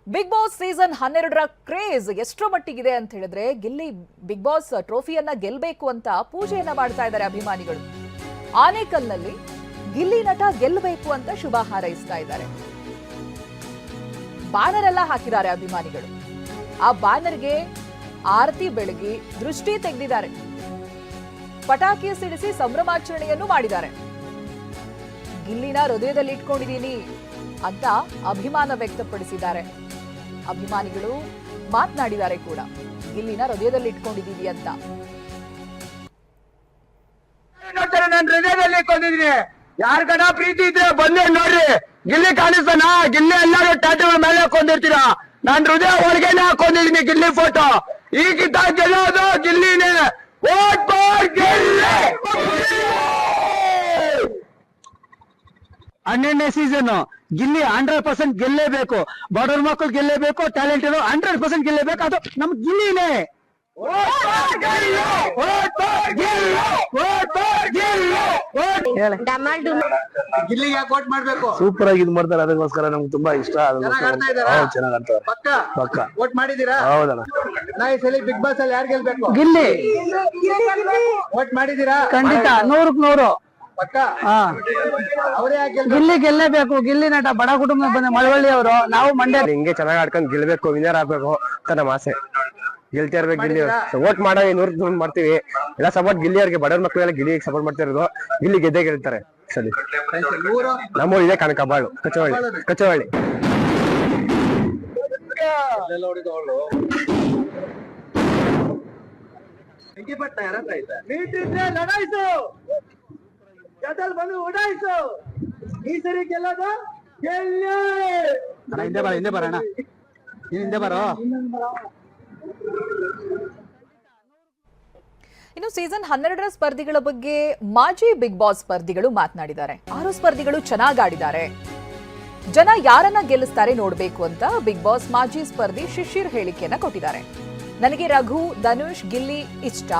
Big Boss season 12ರ craze ಎಷ್ಟರ ಮಟ್ಟಿಗಿದೆ ಅಂತ ಹೇಳಿದ್ರೆ ಗಿಲ್ಲಿ ಬಿಗ್ ಬಾಸ್ ಟ್ರೋಫಿಯನ್ನ ಗೆಲ್ಲಬೇಕು ಅಂತ ಪೂಜೆಯನ್ನ ಮಾಡ್ತಾ ಇದ್ದಾರೆ ಅಭಿಮಾನಿಗಳು. ಆನೇಕಲ್ನಲ್ಲಿ ಗಿಲ್ಲಿ ನಟ ಗೆಲ್ಲಬೇಕು ಅಂತ ಶುಭ ಹಾರೈಸ್ತಾ ಇದ್ದಾರೆ. ಬ್ಯಾನರ್ ಎಲ್ಲ ಹಾಕಿದ್ದಾರೆ ಅಭಿಮಾನಿಗಳು. ಆ ಬ್ಯಾನರ್ಗೆ ಆರತಿ ಬೆಳಗಿ ದೃಷ್ಟಿ ತೆಗೆದಿದ್ದಾರೆ. ಪಟಾಕಿ ಸಿಡಿಸಿ ಸಂಭ್ರಮಾಚರಣೆಯನ್ನು ಮಾಡಿದ್ದಾರೆ. ಗಿಲ್ಲಿನ ಹೃದಯದಲ್ಲಿ ಇಟ್ಕೊಂಡಿದ್ದೀನಿ ಅಂತ ಅಭಿಮಾನ ವ್ಯಕ್ತಪಡಿಸಿದ್ದಾರೆ. ಅಭಿಮಾನಿಗಳು ಮಾತನಾಡಿದ್ದಾರೆ ಕೂಡ, ಗಿಲ್ಲಿನ ಹೃದಯದಲ್ಲಿ ಇಟ್ಕೊಂಡಿದ್ದೀವಿ ಅಂತ. ನನ್ನ ಹೃದಯದಲ್ಲಿ ಇಟ್ಕೊಂಡಿದ್ದೀನಿ. ಯಾರ ಕಡೆ ಪ್ರೀತಿ ಇದ್ರೆ ಬಂದು ನೋಡ್ರಿ, ಗಿಲ್ಲಿ ಕಾಣಿಸ್ತಾನ. ಗಿಲ್ಲಿ ಎಲ್ಲರೂ ಟ್ಯಾಟುಗಳ ಮೇಲೆ ಹಾಕೊಂಡಿರ್ತೀರಾ, ನಾನು ಹೃದಯ ಒಳಗೇನೆ ಹಾಕೊಂಡಿದ್ದೀನಿ ಗಿಲ್ಲಿ ಫೋಟೋ. ಈಗಿದ್ದ ಗೆಲ್ಲೋದು ಗಿಲ್ಲಿನೇ. Vote for Gilli. 12ನೇ ಸೀಸನ್ ಗಿಲ್ಲಿ 100% ಗೆಲ್ಲೇಬೇಕು. ಬಡವ್ರ ಮಕ್ಕಳು ಗೆಲ್ಲೇಬೇಕು, ಟ್ಯಾಲೆಂಟ್ ಇರೋ 100% ಗೆಲ್ಲೇಬೇಕು. ಅದು ನಮ್ ಗಿಲ್ಲಿನೇ. ಗಿಲ್ಲಿಗೆ ಯಾಕೆ ವೋಟ್ ಮಾಡ್ಬೇಕು? ಸೂಪರ್ ಆಗಿ ಇದು ಮಾಡ್ತಾರೆ, ಅದಕ್ಕೋಸ್ಕರ ನಮ್ಗೆ ತುಂಬಾ ಇಷ್ಟ. ಚೆನ್ನಾಗ್ ಆಡ್ತಾರೆ. ಪಕ್ಕ ವೋಟ್ ಮಾಡಿದೀರಾ? ಹೌದಣ್ಣ. ನಾ ಈ ಸಲ ಬಿಗ್ ಬಾಸ್ ಅಲ್ಲಿ ಯಾರು ಗೆಲ್ಬೇಕು? ಗಿಲ್ಲಿ ವೋಟ್ ಮಾಡಿದೀರಾ? ಖಂಡಿತ 100ಕ್ಕೆ 100. ಪಕ್ಕ ಅವರೇ ಯಾಕೆ ಗೆಲ್ಬೇಕು? ಗಿಲ್ಲಿ ಗೆಲ್ಲೇಬೇಕು. ಗಿಲ್ಲಿ ನಟ ಬಡ ಕುಟುಂಬ ಬಂದ ಮಳವಳ್ಳಿ ಅವರು. ನಾವು ಮಂಡ್ಯ ಹಿಂಗೆ ಚೆನ್ನಾಗಿ ಆಡ್ಕೊಂಡು ಗೆಲ್ಬೇಕು, ವಿನ್ನರ್ ಆಗ್ಬೇಕು ಅಂತ ನಮ್ಮ ಆಸೆ. ಗೆಲ್ತಾ ಇರ್ಬೇಕು ಗಿಲ್ಲಿ. ವೋಟ್ ಮಾಡೋ 100 ಮಾಡ್ತೀವಿ. ಎಲ್ಲ ಸಪೋರ್ಟ್ ಗಿಲ್ಲಿ ಅವ್ರಿಗೆ, ಬಡವ್ರ ಮಕ್ಕಳೆಲ್ಲ ಗಿಲ್ಲಿಗೆ ಸಪೋರ್ಟ್ ಮಾಡ್ತಾ ಇರೋದು. ಗಿಲ್ಲಿ ಗೆದ್ದೇ ಗೆಲ್ತಾರೆ ಸರಿ. ನಮ್ಮ ಇದೆ ಕನಕಬಾಳು, ಕಚವಳ್ಳಿ. ಲಡಾಯಿಸು, ಗೆದ್ದಲ್ ಬಂದು ಉಡಾಯಿಸು. ಈ ಸರಿ ಗೆಲ್ಲೋದು ಗೆಲ್ಲಿ. ಹಿಂದೆ ಬರೋಣ, ಹಿಂದೆ ಬರೋ. ಇನ್ನು ಸೀಸನ್ 12ರ ಸ್ಪರ್ಧಿಗಳ ಬಗ್ಗೆ ಮಾಜಿ ಬಿಗ್ ಬಾಸ್ ಸ್ಪರ್ಧಿಗಳು ಮಾತನಾಡಿದ್ದಾರೆ. 6 ಸ್ಪರ್ಧಿಗಳು ಚೆನ್ನಾಗಿ ಆಡಿದ್ದಾರೆ, ಜನ ಯಾರನ್ನ ಗೆಲ್ಲಿಸ್ತಾರೆ ನೋಡ್ಬೇಕು ಅಂತ ಬಿಗ್ ಬಾಸ್ ಮಾಜಿ ಸ್ಪರ್ಧಿ ಶಿಶಿರ್ ಹೇಳಿಕೆಯನ್ನ ಕೊಟ್ಟಿದ್ದಾರೆ. ನನಗೆ ರಘು, ಧನುಷ್, ಗಿಲ್ಲಿ ಇಷ್ಟ.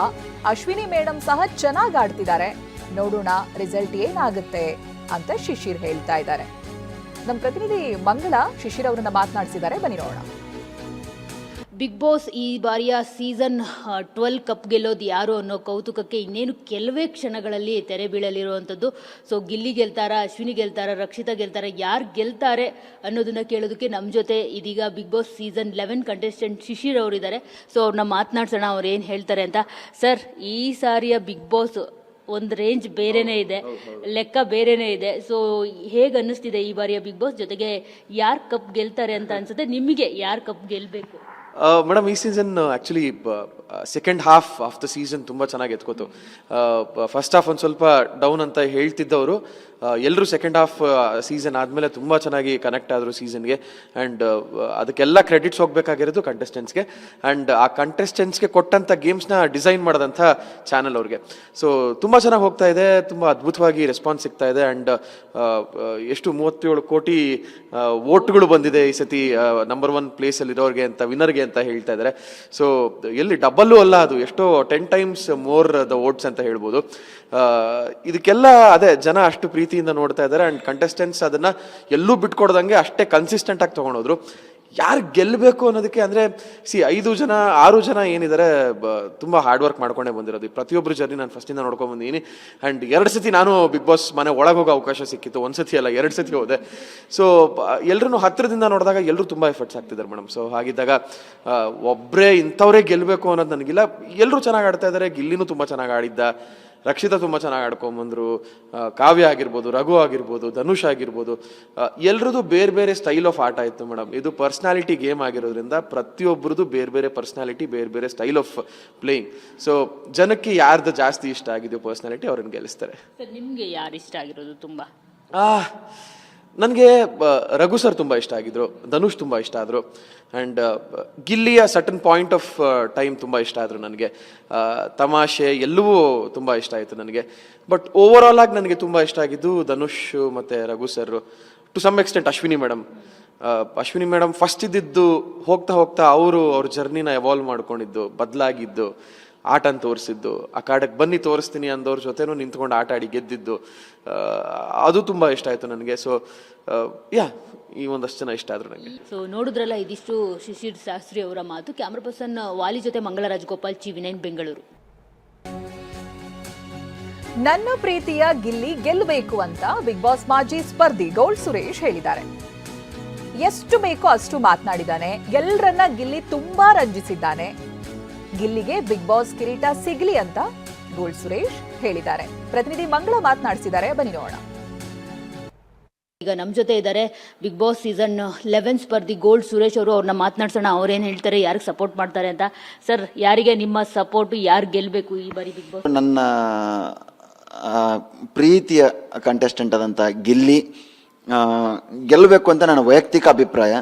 ಅಶ್ವಿನಿ ಮೇಡಮ್ ಸಹ ಚೆನ್ನಾಗಿ ಆಡ್ತಿದ್ದಾರೆ, ನೋಡೋಣ ರಿಸಲ್ಟ್ ಏನಾಗುತ್ತೆ ಅಂತ ಶಿಶಿರ್ ಹೇಳ್ತಾ ಇದ್ದಾರೆ. ನಮ್ಮ ಪ್ರತಿನಿಧಿ ಮಂಗಳ ಶಿಶಿರ್ ಅವರನ್ನ ಮಾತನಾಡಿಸಿದ್ದಾರೆ, ಬನ್ನಿ ನೋಡೋಣ. ಬಿಗ್ ಬಾಸ್ ಈ ಬಾರಿಯ ಸೀಸನ್ 12 ಕಪ್ ಗೆಲ್ಲೋದು ಯಾರು ಅನ್ನೋ ಕೌತುಕಕ್ಕೆ ಇನ್ನೇನು ಕೆಲವೇ ಕ್ಷಣಗಳಲ್ಲಿ ತೆರೆ ಬೀಳಲಿರುವಂಥದ್ದು. ಸೊ ಗಿಲ್ಲಿ ಗೆಲ್ತಾರ, ಅಶ್ವಿನಿ ಗೆಲ್ತಾರ, ರಕ್ಷಿತಾ ಗೆಲ್ತಾರ, ಯಾರು ಗೆಲ್ತಾರೆ ಅನ್ನೋದನ್ನ ಕೇಳೋದಕ್ಕೆ ನಮ್ಮ ಜೊತೆ ಇದೀಗ Bigg Boss season 11 contestant Shishir ಅವರಿದ್ದಾರೆ. ಸೊ ಅವ್ರನ್ನ ಮಾತನಾಡ್ಸೋಣ, ಅವ್ರು ಏನು ಹೇಳ್ತಾರೆ ಅಂತ. ಸರ್, ಈ ಸಾರಿಯ ಬಿಗ್ ಬಾಸ್ ಒಂದು ರೇಂಜ್ ಬೇರೆನೇ ಇದೆ, ಲೆಕ್ಕ ಬೇರೆನೇ ಇದೆ. ಸೊ ಹೇಗೆ ಅನ್ನಿಸ್ತಿದೆ ಈ ಬಾರಿಯ ಬಿಗ್ ಬಾಸ್? ಜೊತೆಗೆ ಯಾರು ಕಪ್ ಗೆಲ್ತಾರೆ ಅಂತ ಅನ್ಸುತ್ತೆ ನಿಮಗೆ? ಯಾರು ಕಪ್ ಗೆಲ್ಲಬೇಕು? ಮೇಡಮ್, ಈ season actually second half of the season ತುಂಬ ಚೆನ್ನಾಗಿ ಎತ್ಕೋತು. ಫಸ್ಟ್ ಹಾಫ್ ಒಂದು ಸ್ವಲ್ಪ ಡೌನ್ ಅಂತ ಹೇಳ್ತಿದ್ದವರು ಎಲ್ಲರೂ ಸೆಕೆಂಡ್ ಹಾಫ್ ಸೀಸನ್ ಆದಮೇಲೆ ತುಂಬ ಚೆನ್ನಾಗಿ ಕನೆಕ್ಟ್ ಆದರು ಸೀಸನ್ಗೆ. ಆ್ಯಂಡ್ ಅದಕ್ಕೆಲ್ಲ ಕ್ರೆಡಿಟ್ಸ್ ಹೋಗಬೇಕಾಗಿರೋದು ಕಂಟೆಸ್ಟೆಂಟ್ಸ್ಗೆ. ಆ್ಯಂಡ್ ಆ ಕಂಟೆಸ್ಟೆಂಟ್ಸ್ಗೆ ಕೊಟ್ಟಂಥ ಗೇಮ್ಸ್ನ ಡಿಸೈನ್ ಮಾಡೋದಂಥ ಚಾನಲ್ ಅವ್ರಿಗೆ. ಸೊ ತುಂಬ ಚೆನ್ನಾಗಿ ಹೋಗ್ತಾ ಇದೆ, ತುಂಬ ಅದ್ಭುತವಾಗಿ ರೆಸ್ಪಾನ್ಸ್ ಸಿಗ್ತಾ ಇದೆ. ಆ್ಯಂಡ್ ಎಷ್ಟು 37 ಕೋಟಿ ವೋಟ್ಗಳು ಬಂದಿದೆ ಈ ಸತಿ ನಂಬರ್ 1 ಪ್ಲೇಸಲ್ಲಿ ಇರೋರಿಗೆ ಅಂತ, ವಿನ್ನರ್ಗೆ ಅಂತ ಹೇಳ್ತಾ ಇದ್ದಾರೆ. ಸೊ ಎಲ್ಲಿ ಡಬಲ್ಲು ಅಲ್ಲ, ಅದು ಎಷ್ಟೋ 10 times ಮೋರ್ ದ ವೋಟ್ಸ್ ಅಂತ ಹೇಳ್ಬೋದು. ಇದಕ್ಕೆಲ್ಲ ಅದೇ ಜನ ಅಷ್ಟು ಪ್ರೀತಿಯಿಂದ ನೋಡ್ತಾ ಇದ್ದಾರೆ. ಆ್ಯಂಡ್ ಕಂಟೆಸ್ಟೆಂಟ್ಸ್ ಅದನ್ನ ಎಲ್ಲೂ ಬಿಟ್ಕೊಡ್ದಂಗೆ ಅಷ್ಟೇ ಕನ್ಸಿಸ್ಟೆಂಟ್ ಆಗಿ ತೊಗೊಂಡೋದ್ರು. ಯಾರು ಗೆಲ್ಲಬೇಕು ಅನ್ನೋದಕ್ಕೆ ಅಂದರೆ 6 ಜನ ಏನಿದ್ದಾರೆ ತುಂಬ ಹಾರ್ಡ್ ವರ್ಕ್ ಮಾಡ್ಕೊಂಡೇ ಬಂದಿರೋದು. ಪ್ರತಿಯೊಬ್ಬರು ಜರ್ನಿ ನಾನು ಫಸ್ಟಿಂದ ನೋಡ್ಕೊಂಡು ಬಂದಿದ್ದೀನಿ. ಆ್ಯಂಡ್ 2 ಸತಿ ನಾನು ಬಿಗ್ ಬಾಸ್ ಮನೆ ಒಳಗೆ ಹೋಗೋ ಅವಕಾಶ ಸಿಕ್ಕಿತ್ತು. 1 ಸತಿ ಅಲ್ಲ, 2 ಸತಿ ಹೋದೆ. ಸೊ ಎಲ್ಲರೂ ಹತ್ತಿರದಿಂದ ನೋಡಿದಾಗ ಎಲ್ಲರೂ ತುಂಬ ಎಫರ್ಟ್ಸ್ ಆಗ್ತಿದ್ದಾರೆ ಮೇಡಮ್. ಸೊ ಹಾಗಿದ್ದಾಗ ಒಬ್ಬರೇ ಇಂಥವರೇ ಗೆಲ್ಲಬೇಕು ಅನ್ನೋದು ನನಗಿಲ್ಲ. ಎಲ್ಲರೂ ಚೆನ್ನಾಗಿ ಆಡ್ತಾ ಇದ್ದಾರೆ. ಗಿಲ್ಲಿನೂ ತುಂಬ ಚೆನ್ನಾಗಿ ಆಡಿದ್ದ, ರಕ್ಷಿತಾ ತುಂಬ ಚೆನ್ನಾಗಿ ಆಡ್ಕೊಂಬಂದರು, ಕಾವ್ಯ ಆಗಿರ್ಬೋದು, ರಘು ಆಗಿರ್ಬೋದು, ಧನುಷ್ ಆಗಿರ್ಬೋದು, ಎಲ್ರದ್ದು ಬೇರೆ ಬೇರೆ ಸ್ಟೈಲ್ ಆಫ್ ಆಟ ಇತ್ತು ಮೇಡಮ್. ಇದು ಪರ್ಸ್ನಾಲಿಟಿ ಗೇಮ್ ಆಗಿರೋದ್ರಿಂದ ಪ್ರತಿಯೊಬ್ಬರದ್ದು ಬೇರೆ ಬೇರೆ ಪರ್ಸ್ನಾಲಿಟಿ, ಬೇರೆ ಬೇರೆ ಸ್ಟೈಲ್ ಆಫ್ ಪ್ಲೇಯಿಂಗ್. ಸೊ ಜನಕ್ಕೆ ಯಾರ್ದು ಜಾಸ್ತಿ ಇಷ್ಟ ಆಗಿದೆಯೋ ಪರ್ಸ್ನಾಲಿಟಿ ಅವ್ರನ್ನ ಗೆಲ್ಲಿಸ್ತಾರೆ. ನಿಮಗೆ ಯಾರು ಇಷ್ಟ ಆಗಿರೋದು ತುಂಬ? ನನಗೆ ರಘು ಸರ್ ತುಂಬ ಇಷ್ಟ ಆಗಿದ್ರು, ಧನುಷ್ ತುಂಬ ಇಷ್ಟ ಆದರು. ಆ್ಯಂಡ್ ಗಿಲ್ಲಿಯ ಸಟನ್ ಪಾಯಿಂಟ್ ಆಫ್ ಟೈಮ್ ತುಂಬ ಇಷ್ಟ ಆದರು ನನಗೆ. ತಮಾಷೆ ಎಲ್ಲವೂ ತುಂಬ ಇಷ್ಟ ಆಯಿತು ನನಗೆ. ಬಟ್ ಓವರ್ ಆಲ್ ಆಗಿ ನನಗೆ ತುಂಬ ಇಷ್ಟ ಆಗಿದ್ದು ಧನುಷ್ ಮತ್ತು Raghu sir, to some extent Ashwini madam. Ashwini madam first ಇದ್ದಿದ್ದು ಹೋಗ್ತಾ ಹೋಗ್ತಾ ಅವ್ರ ಜರ್ನಿನ ಎವಾಲ್ವ್ ಮಾಡ್ಕೊಂಡಿದ್ದು, ಬದಲಾಗಿದ್ದು, ಆಟನ ತೋರಿಸಿದ್ದು, ಅಖಾಡಕ್ಕೆ ಬನ್ನಿ ತೋರಿಸ್ತೀನಿ ಅಂದವ್ರ ಜೊತೆನೂ ನಿಂತ್ಕೊಂಡು ಆಟ ಆಡಿ ಗೆದ್ದಿದ್ದು, ಅದು ತುಂಬ ಇಷ್ಟ ಆಯಿತು ನನಗೆ. ಸೊ ಈ ಒಂದಷ್ಟು ಜನ ಇಷ್ಟ ಆದರು ನನಗೆ. ಸೊ ನೋಡಿದ್ರಲ್ಲ, ಇದಿಷ್ಟು ಶಿಶಿರ್ ಶಾಸ್ತ್ರಿ ಅವರ ಮಾತು. ಕ್ಯಾಮ್ರಾ ಪರ್ಸನ್ ವಾಲಿ ಜೊತೆ ಮಂಗಳ ರಾಜಗೋಪಾಲ್, TV9 ಬೆಂಗಳೂರು. ನನ್ನ ಪ್ರೀತಿಯ ಗಿಲ್ಲಿ ಗೆಲ್ಲಬೇಕು ಅಂತ ಬಿಗ್ ಬಾಸ್ ಮಾಜಿ ಸ್ಪರ್ಧಿ ಗೋಲ್ಡ್ ಸುರೇಶ್ ಹೇಳಿದ್ದಾರೆ. ಎಷ್ಟು ಬೇಕೋ ಅಷ್ಟು ಮಾತನಾಡಿದ್ದಾನೆ. ಎಲ್ಲರನ್ನ ಗಿಲ್ಲಿ ತುಂಬಾ ರಂಜಿಸಿದ್ದಾನೆ. ಗಿಲ್ಲಿಗೆ ಬಿಗ್ ಬಾಸ್ ಕಿರೀಟ ಸಿಗ್ಲಿ ಅಂತ ಗೋಲ್ಡ್ ಸುರೇಶ್ ಹೇಳಿದ್ದಾರೆ. ಪ್ರತಿನಿಧಿ ಮಂಗಳ ಮಾತನಾಡಿಸಿದ್ದಾರೆ, ಬನ್ನಿ ನೋಡೋಣ. ಈಗ ನಮ್ಮ ಜೊತೆ ಇದ್ದಾರೆ ಬಿಗ್ ಬಾಸ್ ಸೀಸನ್ 11 ಸ್ಪರ್ಧಿ ಗೋಲ್ಡ್ ಸುರೇಶ್ ಅವರು. ಅವ್ರನ್ನ ಮಾತನಾಡ್ಸೋಣ, ಅವ್ರೇನು ಹೇಳ್ತಾರೆ, ಯಾರಿಗೆ ಸಪೋರ್ಟ್ ಮಾಡ್ತಾರೆ ಅಂತ. ಸರ್, ಯಾರಿಗೆ ನಿಮ್ಮ ಸಪೋರ್ಟ್, ಯಾರು ಗೆಲ್ಲಬೇಕು ಈ ಬಾರಿ ಬಿಗ್ ಬಾಸ್? ನನ್ನ ಪ್ರೀತಿಯ ಕಂಟೆಸ್ಟೆಂಟ್ ಆದಂಥ ಗಿಲ್ಲಿ ಗೆಲ್ಲಬೇಕು ಅಂತ ನನ್ನ ವೈಯಕ್ತಿಕ ಅಭಿಪ್ರಾಯ.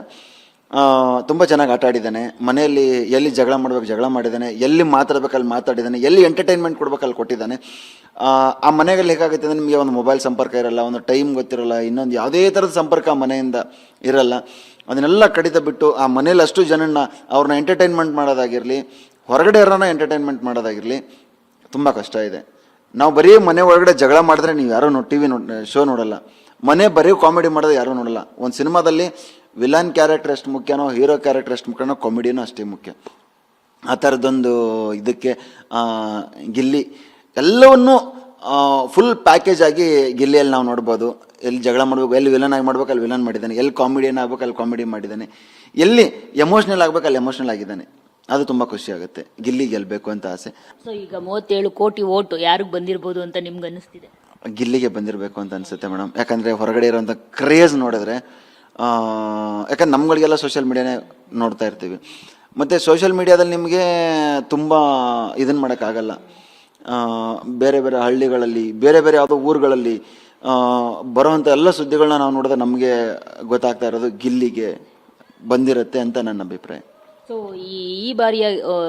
ತುಂಬ ಚೆನ್ನಾಗಿ ಆಟ ಆಡಿದ್ದಾನೆ. ಮನೆಯಲ್ಲಿ ಎಲ್ಲಿ ಜಗಳ ಮಾಡ್ಬೇಕು ಜಗಳ ಮಾಡಿದ್ದಾನೆ, ಎಲ್ಲಿ ಮಾತಾಡ್ಬೇಕು ಅಲ್ಲಿ ಮಾತಾಡಿದ್ದಾನೆ, ಎಲ್ಲಿ ಎಂಟರ್ಟೈನ್ಮೆಂಟ್ ಕೊಡ್ಬೇಕು ಅಲ್ಲಿ ಕೊಟ್ಟಿದ್ದಾನೆ. ಆ ಮನೆಗಳಲ್ಲಿ ಹೇಗಾಗುತ್ತೆ ಅಂದರೆ, ನಿಮಗೆ ಒಂದು ಮೊಬೈಲ್ ಸಂಪರ್ಕ ಇರಲ್ಲ, ಒಂದು ಟೈಮ್ ಗೊತ್ತಿರಲ್ಲ, ಇನ್ನೊಂದು ಯಾವುದೇ ಥರದ ಸಂಪರ್ಕ ಆ ಮನೆಯಿಂದ ಇರಲ್ಲ. ಅದನ್ನೆಲ್ಲ ಕಡಿತ ಬಿಟ್ಟು ಆ ಮನೇಲಿ ಅಷ್ಟು ಜನನ ಅವ್ರನ್ನ ಎಂಟರ್ಟೈನ್ಮೆಂಟ್ ಮಾಡೋದಾಗಿರಲಿ, ಹೊರಗಡೆ ಇರೋನ ಎಂಟರ್ಟೈನ್ಮೆಂಟ್ ಮಾಡೋದಾಗಿರಲಿ, ತುಂಬ ಕಷ್ಟ ಇದೆ. ನಾವು ಬರೀ ಮನೆ ಒಳಗಡೆ ಜಗಳ ಮಾಡಿದ್ರೆ ನೀವು ಯಾರೂ TV ಶೋ ನೋಡಲ್ಲ. ಮನೆ ಬರೀ ಕಾಮಿಡಿ ಮಾಡೋದು ಯಾರೂ ನೋಡಲ್ಲ. ಒಂದು ಸಿನಿಮಾದಲ್ಲಿ ವಿಲನ್ ಕ್ಯಾರೆಕ್ಟರ್ ಎಷ್ಟು ಮುಖ್ಯನೋ, ಹೀರೋ ಕ್ಯಾರೆಕ್ಟರ್ ಎಷ್ಟು ಮುಖ್ಯನೋ, ಕಾಮಿಡಿನೂ ಅಷ್ಟೇ ಮುಖ್ಯ. ಆ ಥರದ್ದೊಂದು ಇದಕ್ಕೆ ಗಿಲ್ಲಿ ಎಲ್ಲವನ್ನೂ ಫುಲ್ ಪ್ಯಾಕೇಜ್ ಆಗಿ ಗಿಲ್ಲಿಯಲ್ಲಿ ನಾವು ನೋಡ್ಬೋದು. ಎಲ್ಲಿ ಜಗಳ ಮಾಡಬೇಕು, ಎಲ್ಲಿ ವಿಲನ್ ಆಗಿ ಮಾಡ್ಬೇಕು ಅಲ್ಲಿ ವಿಲನ್ ಮಾಡಿದ್ದಾನೆ, ಎಲ್ಲಿ ಕಾಮಿಡಿಯನ್ ಆಗ್ಬೇಕು ಅಲ್ಲಿ ಕಾಮಿಡಿ ಮಾಡಿದ್ದಾನೆ, ಎಲ್ಲಿ ಎಮೋಷ್ನಲ್ ಆಗ್ಬೇಕು ಅಲ್ಲಿ ಎಮೋಷ್ನಲ್ ಆಗಿದ್ದಾನೆ. ಅದು ತುಂಬ ಖುಷಿ ಆಗುತ್ತೆ. ಗಿಲ್ಲಿ ಗೆಲ್ಲಬೇಕು ಅಂತ ಆಸೆ. ಸೊ ಈಗ 37 ಕೋಟಿ ಓಟು ಯಾರಿಗೆ ಬಂದಿರ್ಬೋದು ಅಂತ ನಿಮ್ಗೆ ಅನ್ನಿಸ್ತಿದೆ? ಗಿಲ್ಲಿಗೆ ಬಂದಿರಬೇಕು ಅಂತ ಅನಿಸುತ್ತೆ ಮೇಡಮ್. ಯಾಕಂದರೆ ಹೊರಗಡೆ ಇರೋಂಥ ಕ್ರೇಜ್ ನೋಡಿದ್ರೆ, ಯಾಕಂದ್ರೆ ನಮ್ಗಳಿಗೆಲ್ಲ ಸೋಷಿಯಲ್ ಮೀಡಿಯಾನೇ ನೋಡ್ತಾ ಇರ್ತೀವಿ. ಮತ್ತು ಸೋಷಿಯಲ್ ಮೀಡಿಯಾದಲ್ಲಿ ನಿಮಗೆ ತುಂಬ ಇದನ್ನು ಮಾಡೋಕ್ಕಾಗಲ್ಲ. ಬೇರೆ ಬೇರೆ ಹಳ್ಳಿಗಳಲ್ಲಿ, ಬೇರೆ ಬೇರೆ ಯಾವುದೋ ಊರುಗಳಲ್ಲಿ ಬರೋವಂಥ ಎಲ್ಲ ಸುದ್ದಿಗಳನ್ನ ನಾವು ನೋಡಿದ್ರೆ ನಮಗೆ ಗೊತ್ತಾಗ್ತಾ ಇರೋದು ಗಿಲ್ಲಿಗೆ ಬಂದಿರುತ್ತೆ ಅಂತ ನನ್ನ ಅಭಿಪ್ರಾಯ. ಸೊ ಈ ಬಾರಿಯ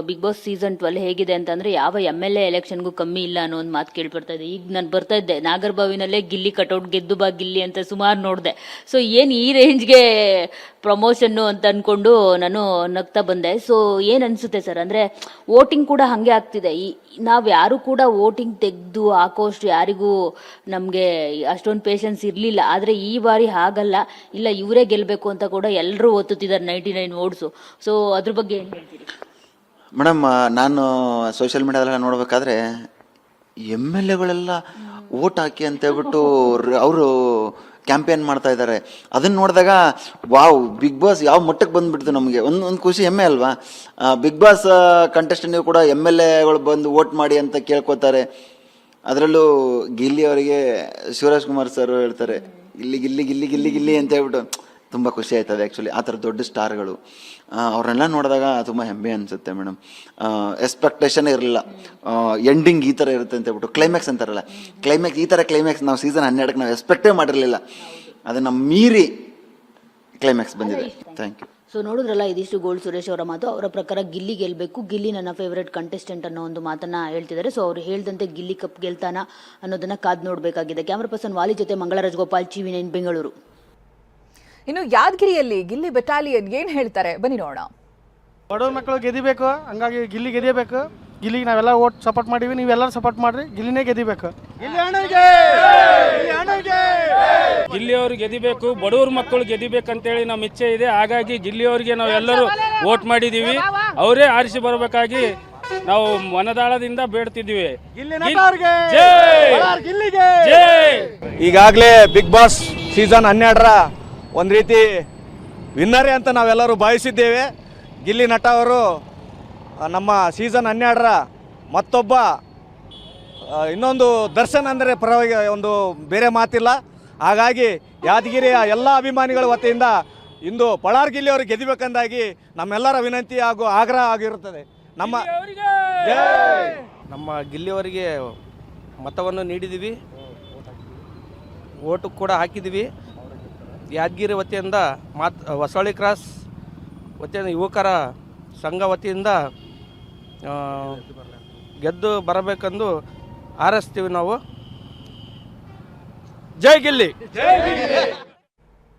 ಬಿಗ್ ಬಾಸ್ ಸೀಸನ್ 12 ಹೇಗಿದೆ ಅಂತಂದ್ರೆ, ಯಾವ MLA ಎಲೆಕ್ಷನ್ಗೂ ಕಮ್ಮಿ ಇಲ್ಲ ಅನ್ನೋ ಒಂದು ಮಾತು ಕೇಳಿ ಬರ್ತಾ ಇದೆ. ಈಗ ನಾನು ಬರ್ತಾ ಇದ್ದೆ, ನಾಗರಬಾವಿನಲ್ಲೇ ಗಿಲ್ಲಿ ಕಟೌಟ್ ಗೆದ್ದು ಬಾ ಗಿಲ್ಲಿ ಅಂತ ಸುಮಾರು ನೋಡಿದೆ. ಸೊ ಏನು ಈ ರೇಂಜ್ಗೆ ಪ್ರಮೋಷನ್ನು ಅಂತ ಅಂದ್ಕೊಂಡು ನಾನು ನಗ್ತಾ ಬಂದೆ. ಸೊ ಏನು ಅನಿಸುತ್ತೆ ಸರ್, ಅಂದರೆ ವೋಟಿಂಗ್ ಕೂಡ ಹಾಗೆ ಆಗ್ತಿದೆ. ನಾವು ಯಾರು ಕೂಡ ವೋಟಿಂಗ್ ತೆಗೆದು ಹಾಕೋಷ್ಟು ಯಾರಿಗೂ ನಮಗೆ ಅಷ್ಟೊಂದು ಪೇಷನ್ಸ್ ಇರಲಿಲ್ಲ. ಆದರೆ ಈ ಬಾರಿ ಹಾಗಲ್ಲ, ಇಲ್ಲ ಇವರೇ ಗೆಲ್ಲಬೇಕು ಅಂತ ಕೂಡ ಎಲ್ಲರೂ ಒತ್ತುತ್ತಿದ್ದಾರೆ 99 ವೋಟ್ಸು. ಸೊ ಅದ್ರ ಬಗ್ಗೆ ಏನು ಹೇಳ್ತೀರಿ ಮೇಡಮ್? ನಾನು ಸೋಷಿಯಲ್ ಮೀಡಿಯಾದಲ್ಲ ನೋಡ್ಬೇಕಾದ್ರೆ MLAಗಳೆಲ್ಲ ವೋಟ್ ಹಾಕಿ ಅಂತ ಹೇಳ್ಬಿಟ್ಟು ಅವರು ಕ್ಯಾಂಪೇನ್ ಮಾಡ್ತಾ ಇದ್ದಾರೆ. ಅದನ್ನು ನೋಡಿದಾಗ ವಾವ್, ಬಿಗ್ ಬಾಸ್ ಯಾವ ಮಟ್ಟಕ್ಕೆ ಬಂದುಬಿಡ್ತು ನಮಗೆ. ಒಂದು ಖುಷಿ, ಹೆಮ್ಮೆ ಅಲ್ವಾ? ಬಿಗ್ ಬಾಸ್ ಕಂಟೆಸ್ಟೆಂಟ್ ಕೂಡ MLAಗಳು ಬಂದು ವೋಟ್ ಮಾಡಿ ಅಂತ ಕೇಳ್ಕೊತಾರೆ. ಅದರಲ್ಲೂ ಗಿಲ್ಲಿ ಅವರಿಗೆ ಶಿವರಾಜ್ ಕುಮಾರ್ ಸರ್ ಹೇಳ್ತಾರೆ ಗಿಲ್ಲಿ ಗಿಲ್ಲಿ ಗಿಲ್ಲಿ ಗಿಲ್ಲಿ ಗಿಲ್ಲಿ ಅಂತ ಹೇಳ್ಬಿಟ್ಟು ತುಂಬ ಖುಷಿ ಆಯ್ತದೆ. ಆ್ಯಕ್ಚುಲಿ ಆ ಥರ ದೊಡ್ಡ ಸ್ಟಾರ್ಗಳು ಅವ್ರನ್ನೆಲ್ಲ ನೋಡಿದಾಗ ತುಂಬ ಹೆಮ್ಮೆ ಅನಿಸುತ್ತೆ ಮೇಡಮ್. ಎಕ್ಸ್ಪೆಕ್ಟೇಷನ್ ಇರಲಿಲ್ಲ ಎಂಡಿಂಗ್ ಈ ಥರ ಇರುತ್ತೆ ಅಂತ ಹೇಳ್ಬಿಟ್ಟು. ಕ್ಲೈಮ್ಯಾಕ್ಸ್ ಅಂತಾರಲ್ಲ, ಕ್ಲೈಮ್ಯಾಕ್ಸ್, ಈ ಥರ ಕ್ಲೈಮ್ಯಾಕ್ಸ್ ನಾವು ಸೀಸನ್ 12ಕ್ಕೆ ನಾವು ಎಕ್ಸ್ಪೆಕ್ಟೇ ಮಾಡಿರಲಿಲ್ಲ. ಅದನ್ನು ಮೀರಿ ಕ್ಲೈಮ್ಯಾಕ್ಸ್ ಬಂದಿದೆ. Thank you. ಸೊ ನೋಡಿದ್ರಲ್ಲ, ಇದಿಷ್ಟು ಗೋಲ್ಡ್ ಸುರೇಶ್ ಅವರ ಮಾತು. ಅವರ ಪ್ರಕಾರ ಗಿಲ್ಲಿ ಗೆಲ್ಲಬೇಕು, ಗಿಲ್ಲಿ ನನ್ನ ಫೇವ್ರೆಟ್ ಕಂಟೆಸ್ಟೆಂಟ್ ಅನ್ನೋ ಒಂದು ಮಾತನ್ನ ಹೇಳ್ತಿದ್ದಾರೆ. ಸೊ ಅವ್ರು ಹೇಳ್ದಂತೆ ಗಿಲ್ಲಿ ಕಪ್ ಗೆಲ್ತಾನ ಅನ್ನೋದನ್ನ ಕಾದು ನೋಡಬೇಕಾಗಿದೆ. ಕ್ಯಾಮ್ರಾ ಪರ್ಸನ್ ವಾಲಿ ಜೊತೆ ಮಂಗಳ ರಾಜಗೋಪಾಲ್, TV9 ಬೆಂಗಳೂರು. ಇನ್ನು ಯಾದಗಿರಿಯಲ್ಲಿ ಗಿಲ್ಲಿ ಬೆಟಾಲಿಯನ್ ಏನ್ ಹೇಳ್ತಾರೆ, ಬನ್ನಿ ನೋಡೋಣ. ಬಡವ್ರ ಮಕ್ಕಳು ಗೆದಿಬೇಕು, ಹಂಗಾಗಿ ಗಿಲ್ಲಿ ಗೆದಿಬೇಕು. ಗಿಲ್ಲಿಗೆ ನಾವೆಲ್ಲ ಓಟ್ ಸಪೋರ್ಟ್ ಮಾಡೀವಿ, ನೀವೆಲ್ಲರೂ ಸಪೋರ್ಟ್ ಮಾಡ್ರಿ. ಗಿಲ್ಲಿನೇ ಗೆದಿಬೇಕು. ಗಿಲ್ಲಿಯವ್ರು ಗೆದಿಬೇಕು, ಬಡವ್ರ ಮಕ್ಕಳು ಗೆದಿಬೇಕಂತೇಳಿ ನಮ್ಮ ಇಚ್ಛೆ ಇದೆ. ಹಾಗಾಗಿ ಗಿಲ್ಲಿಯವ್ರಿಗೆ ನಾವೆಲ್ಲರೂ ವೋಟ್ ಮಾಡಿದ್ದೀವಿ. ಅವರೇ ಆರಿಸಿ ಬರಬೇಕಾಗಿ ನಾವು ಮನದಾಳದಿಂದ ಬೇಡ್ತಿದ್ದೀವಿ. ಈಗಾಗಲೇ ಬಿಗ್ ಬಾಸ್ ಸೀಸನ್ 12ರ ಒಂದು ರೀತಿ ವಿನ್ನರೇ ಅಂತ ನಾವೆಲ್ಲರೂ ಭಾವಿಸಿದ್ದೇವೆ. ಗಿಲ್ಲಿ ನಟ ಅವರು ನಮ್ಮ ಸೀಸನ್ 12ರ ಮತ್ತೊಬ್ಬ ಇನ್ನೊಂದು ದರ್ಶನ್ ಅಂದರೆ ಪರವಾಗಿ ಒಂದು ಬೇರೆ ಮಾತಿಲ್ಲ. ಹಾಗಾಗಿ ಯಾದಗಿರಿಯ ಎಲ್ಲ ಅಭಿಮಾನಿಗಳ ವತಿಯಿಂದ ಇಂದು ಪಳಾರ್ ಗಿಲ್ಲಿ ಅವರು ಗೆದಿಬೇಕಂದಾಗಿ ನಮ್ಮೆಲ್ಲರ ವಿನಂತಿ ಹಾಗೂ ಆಗ್ರಹ ಆಗಿರುತ್ತದೆ. ನಮ್ಮ ಗಿಲ್ಲಿಯವರಿಗೆ ಮತವನ್ನು ನೀಡಿದ್ದೀವಿ, ಓಟು ಕೂಡ ಹಾಕಿದ್ದೀವಿ. ಯಾದಗಿರಿ ವತಿಯಿಂದ ಹೊಸಳ್ಳಿ ಕ್ರಾಸ್ ವತಿಯಿಂದ ಯುವಕರ ಸಂಘ ವತಿಯಿಂದ ಗೆದ್ದು ಬರಬೇಕೆಂದು ಹಾರೈಸ್ತೀವಿ ನಾವು. ಜೈ ಗಿಲ್ಲಿ.